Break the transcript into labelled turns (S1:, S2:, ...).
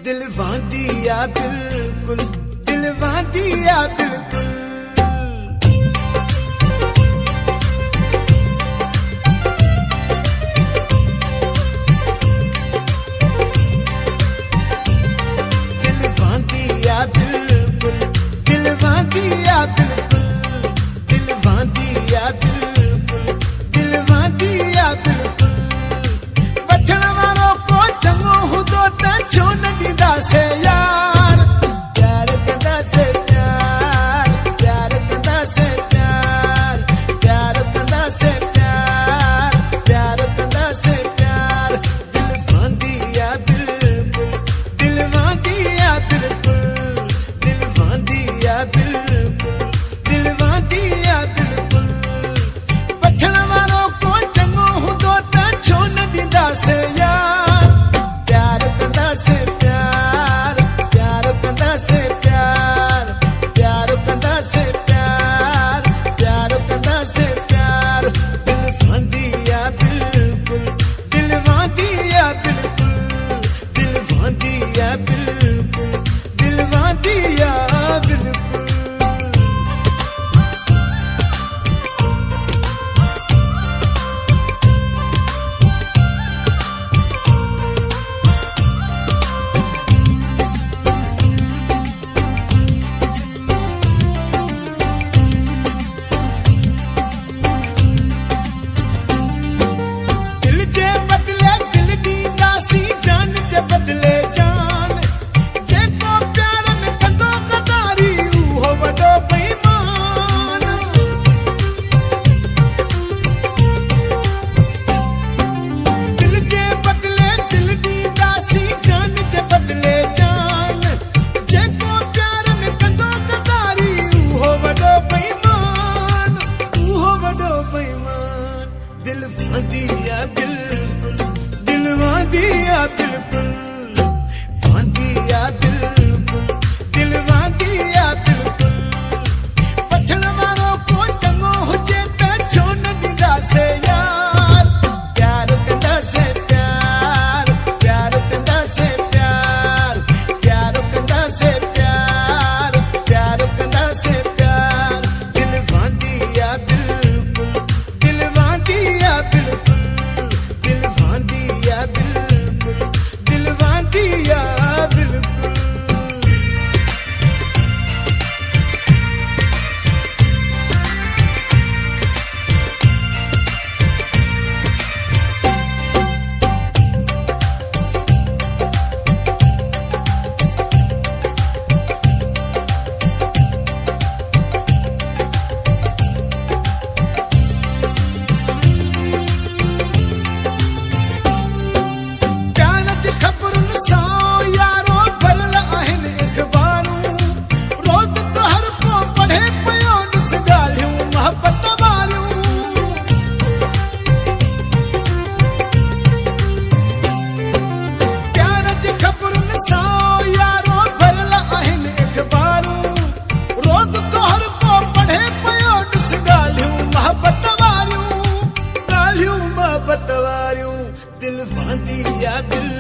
S1: दिल वादिया बिल्कुल, दिल वादिया बिल्कुल। दिल वादिया बिल्कुल, दिल वादिया बिल्कुल, दिल वादिया बिल्कुल, दिल वादिया बिल्कुल। वठण वारो को चङो हूंदो त छो न ॾींदासे यार, प्यार कंदासे प्यार, प्यार कंदासे प्यार, प्यार कंदासे प्यार, प्यार कंदासे प्यार। दिल वादिया बिल्कुल, दिल वादिया बिल्कुल, दिल वादिया बिल्कुल, दिल वादिया बिल्कुल। वठण वारो को चङो हूंदो त छो न ॾींदासे यार, प्यार कंदासे प्यार, प्यार कंदासे प्यार, प्यार कंदासे प्यार, प्यार कंदासे प्यार। दिल वादिया बिल्कुल, दिल वादिया बिल्कुल, दिल वादिया बिल्कुल, दिल वादिया बिल्कुल। दिल जे बदले दिल ॾींदासी, जान जे बदले जान। जेको प्यार में कंदो गदारी उहो वॾो बेईमान। दिल जे बदले दिल ॾींदासी, जान जे बदले जान। जेको प्यार में कंदो गदारी उहो वॾो बेईमान, उहो वॾो बेईमान। दिल वादिया बिल्कुल, दिल वादिया बिल्कुल, वादिया बिल्कुल, दिल वादिया बिल्कुल। वठण वारो को चङो हुजे त छो न ॾींदासे यार, प्यार कंदासे प्यार, प्यार कंदासे प्यार, प्यार कंदासे प्यार, प्यार कंदासे प्यार। दिल वादिया बिल्कुल, दिल वादिया बिल्कुल, दिल वादिया बिल्कुल, दिल वादिया बिल्कुल। प्यार जी ख़बरुनि सां यारो भरियल आहिनि अख़बारूं। रोज़ तो हर को पढ़े पियो ॾिस ॻाल्हियूं मोहबत वारियूं। प्यार जी ख़बरुनि सां यारो भरियल आहिनि अख़बारूं। रोज़ तो हर को पढ़े पियो ॾिस ॻाल्हियूं मोहबत वारियूं, ॻाल्हियूं मोहबत वारियूं। दिल वादिया बिल्कुल,